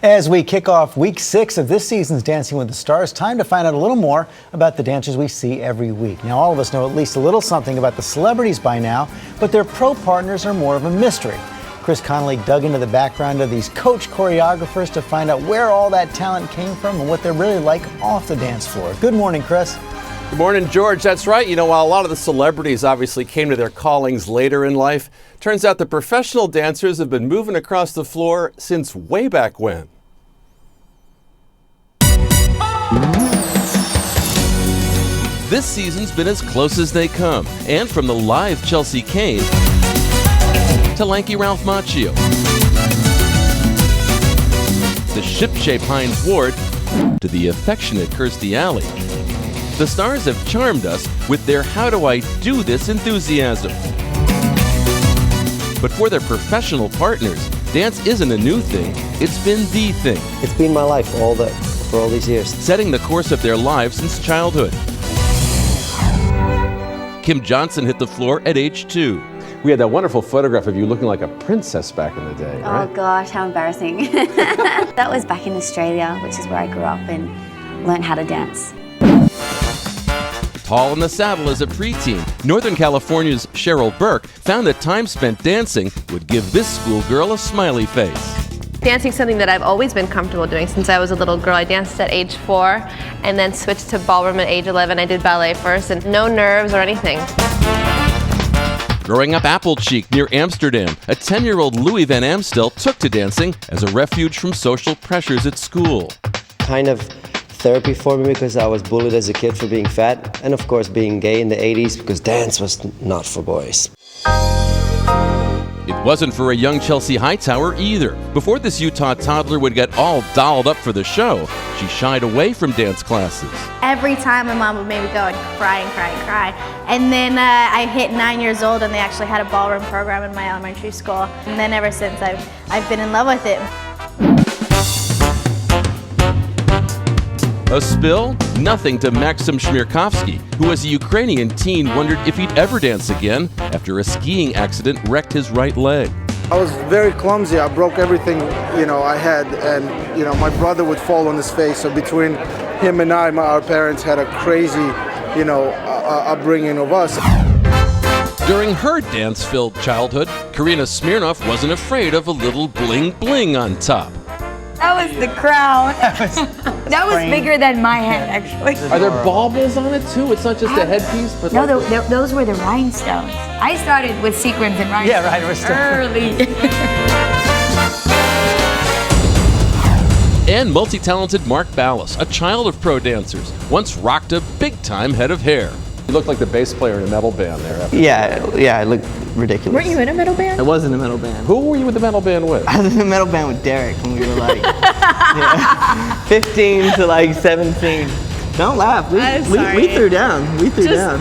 As we kick off week 6 of this season's Dancing with the Stars, time to find out a little more about the dancers we see every week. Now, all of us know at least a little something about the celebrities by now, but their pro partners are more of a mystery. Chris Connelly dug into the background of these coach choreographers to find out where all that talent came from and what they're really like off the dance floor. Good morning, Chris. Good morning, George. That's right. You know, while a lot of the celebrities obviously came to their callings later in life, turns out the professional dancers have been moving across the floor since way back when. This season's been as close as they come, and from the live Chelsea Kane to lanky Ralph Macchio, the ship-shaped Heinz Ward to the affectionate Kirstie Alley. The stars have charmed us with their "how do I do this" enthusiasm. But for their professional partners, dance isn't a new thing, it's been the thing. It's been my life for all these years. Setting the course of their lives since childhood. Kym Johnson hit the floor at age 2. We had that wonderful photograph of you looking like a princess back in the day, right? Oh gosh, how embarrassing. That was back in Australia, which is where I grew up and learned how to dance. Tall in the saddle as a preteen, Northern California's Cheryl Burke found that time spent dancing would give this schoolgirl a smiley face. Dancing is something that I've always been comfortable doing since I was a little girl. I danced at age 4 and then switched to ballroom at age 11. I did ballet first and no nerves or anything. Growing up Apple Cheek near Amsterdam, a 10-year-old Louis Van Amstel took to dancing as a refuge from social pressures at school. Kind of therapy for me because I was bullied as a kid for being fat, and of course being gay in the 80s because dance was not for boys. It wasn't for a young Chelsea Hightower either. Before this Utah toddler would get all dolled up for the show, she shied away from dance classes. Every time my mom would make me go and cry and cry and cry. And then I hit 9 years old and they actually had a ballroom program in my elementary school. And then ever since I've been in love with it. A spill? Nothing to Maksim Chmerkovskiy, who as a Ukrainian teen wondered if he'd ever dance again after a skiing accident wrecked his right leg. I was very clumsy. I broke everything, I had, and, my brother would fall on his face. So between him and our parents had a crazy, upbringing of us. During her dance-filled childhood, Karina Smirnoff wasn't afraid of a little bling-bling on top. That was the crown. That was bigger than my head, actually. Are there baubles on it too? It's not just a headpiece, but no, those were the rhinestones. I started with sequins and rhinestones. Yeah, right. We're still early. And multi-talented Mark Ballas, a child of pro dancers, once rocked a big-time head of hair. You looked like the bass player in a metal band there. Yeah, I looked ridiculous. Weren't you in a metal band? I was in a metal band. Who were you with the metal band with? I was in a metal band with Derek when we were like 15 to like 17. Don't laugh. We threw down. We threw down.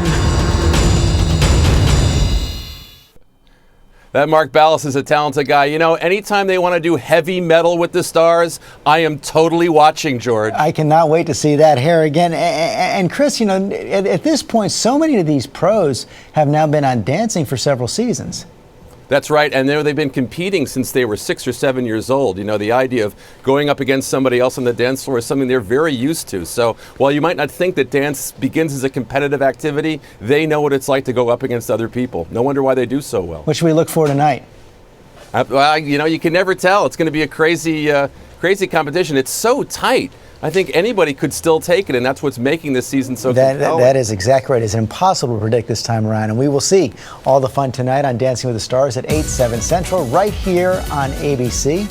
That Mark Ballas is a talented guy. Anytime they want to do heavy metal with the stars, I am totally watching, George. I cannot wait to see that hair again. And Chris, at this point, so many of these pros have now been on dancing for several seasons. That's right, and they've been competing since they were 6 or 7 years old. The idea of going up against somebody else on the dance floor is something they're very used to. So while you might not think that dance begins as a competitive activity, they know what it's like to go up against other people. No wonder why they do so well. What should we look for tonight? Well, you can never tell. It's going to be a crazy competition. It's so tight. I think anybody could still take it, and that's what's making this season so compelling. That is exactly right. It's impossible to predict this time around, and we will see all the fun tonight on Dancing with the Stars at 8, 7 Central, right here on ABC.